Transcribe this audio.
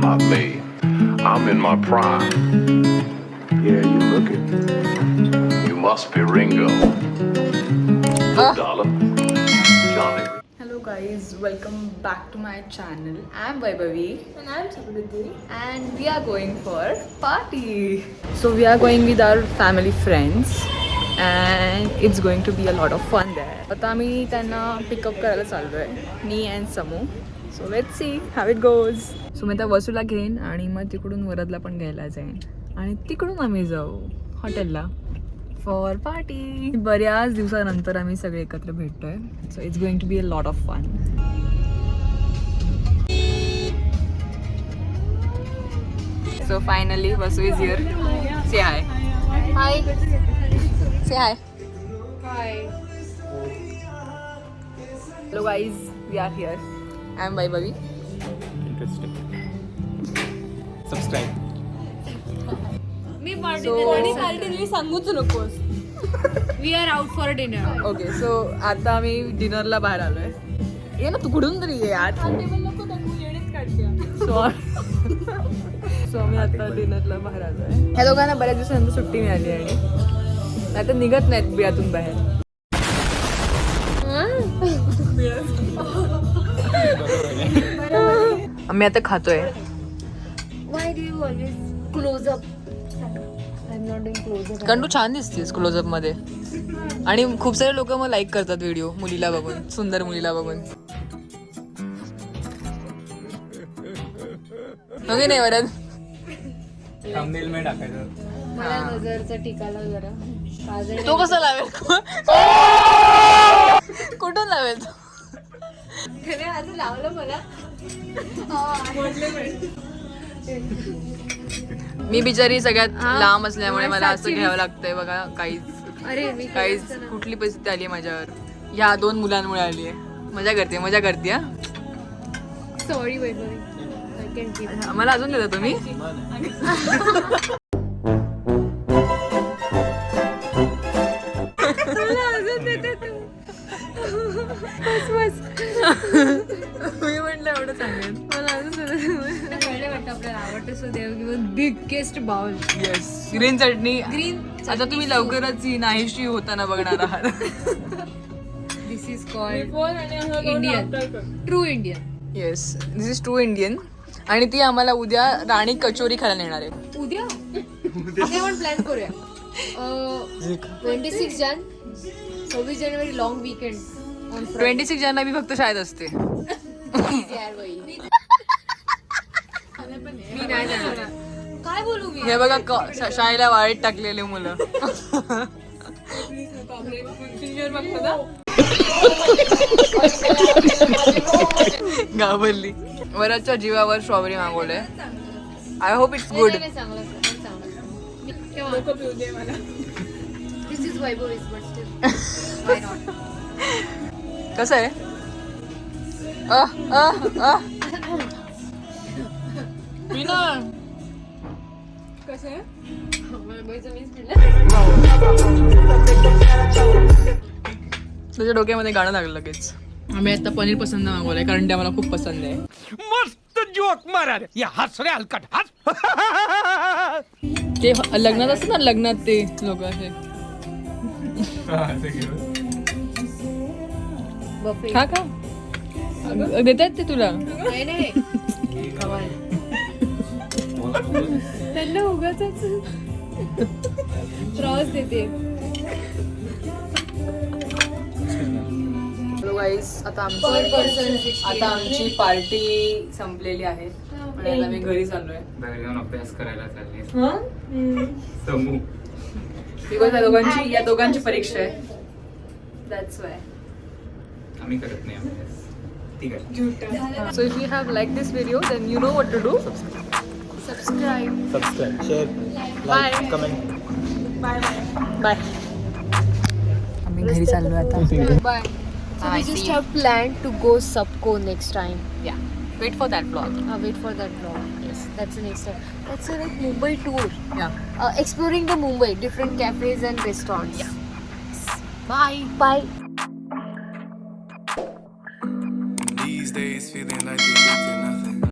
my babe. I'm in my prime. Yeah, you look it. You must be Ringo. Look, darling. Johnny. Hello guys, welcome back to my channel. I'm Vaibhavi And I'm Samriddhi. and we are going for party. So we are going with our family friends and it's going to be a lot of fun there. आता आम्ही त्यांना pickup करायला चाललोय, मी and Samu. So let's see how it goes. So मी आता वसूला घेईन आणि मग तिकडून वरदला पण घ्यायला जाईन आणि तिकडून आम्ही जाऊ हॉटेलला फॉर पार्टी. बऱ्याच दिवसानंतर आम्ही सगळे एकत्र भेटतोय. So it's going to be a lot of fun. So finally Vasu is here. Say hi. Hi. Say hi. Hi. Hello guys, we are here. I am Vaibhavi. Interesting. Subscribe. Me party So- देणार आणि party सांगूच नकोस. We are out for dinner. Okay, so आता आम्ही डिनरला बाहेर आलोय. ये ना तू कुठून तरी ये यार. टेबल नको दाखवू, येणेच काढते. सो आम्ही आता डिनरला बाहेर आलोय. ह्या दोघांना बऱ्याच दिवसानंतर सुट्टी मिळाली आणि नाही तर निघत नाहीत बियातून बाहेर. आम्ही आता खातोय. Why do you always close up? I'm not doing close up. कारण तू छान दिसतेस क्लोजअप मध्ये आणि खूप सारे लोक मग लाईक करतात व्हिडिओ मुलीला बघून, सुंदर मुलीला बघून. ओके नाही वरद. थंबनेल में टाकायचं. मला नजरचा टिकाला जरा. काजळ तो कसा लावेल? कुठून लावेल तो? त्याने आज लावलं मला. मी बिचारी सगळ्यात लांब असल्यामुळे मला असं घ्यावं लागतंय बघा. अरे मी काहीच कुठली परिस्थिती आली माझ्यावर ह्या दोन मुलांमुळे आली आहे. मजा करते हा. Sorry Vaibhavi. I can keep. मला अजून देता तुम्ही? मी म्हटलं एवढं सांगेन. मला अजून कळलं वाटतं आपल्याला आवडतं so they've given biggest bowl. Yes, green chutney. Green आता तुम्ही लवकरच ही नाहीशी होताना बघणार आहात. This is called Indian. True Indian. Yes, this is true Indian. आणि ती आम्हाला उद्या राणी कचोरी खायला नेणार आहे. उद्या आपण प्लॅन करूया. 26 जान 26 जानेवारी लॉंग वीकेंड. 26 जानेवारी मी फक्त शाळेत असते. मी नाही जाणार. काय बोलू मी? हे बघा शाळेला वाळीत टाकलेले मुलं. घाबरली. वराच्या जीवावर स्ट्रॉबेरी मागवलंय. I hope it's good. This is Vaibhavi's but still why not. कसं आहे? कसं आहे? वैभवीचं मीच म्हणलं. तुझ्या डोक्यामध्ये गाणं लागलं लगेच. आम्ही आता पनीर पसंद मागवलंय कारण ते आम्हाला खूप पसंद आहे. मस्त जोक मारा रे. या हस रे हलकट हस. ते लग्नात असतं ना, लग्नात ते लोक असे बफे. खा का देतात ते तुला. नाही त्यांना उगाच त्रास देते. आता आमची पार्टी संपलेली आहे आणि आता मी घरी चाललोय. बाहेर जाऊन अभ्यास करायला चालले. समू. बिकॉज या दोघांची परीक्षा आहे. That's why. आम्ही करत नाही अभ्यास. ठीक आहे. So if you have liked this video, then you know what to do. Subscribe. Subscribe, share, Bye. Comment. Bye. आम्ही घरी चाललोय आता. Bye. So we just have planned to go Subco next time. Yeah. Wait for that vlog. Wait for that vlog. Yes, that's the next time. That's a like Mumbai tour. Yeah. Exploring the Mumbai, different cafes and restaurants. Yeah. Bye. Bye.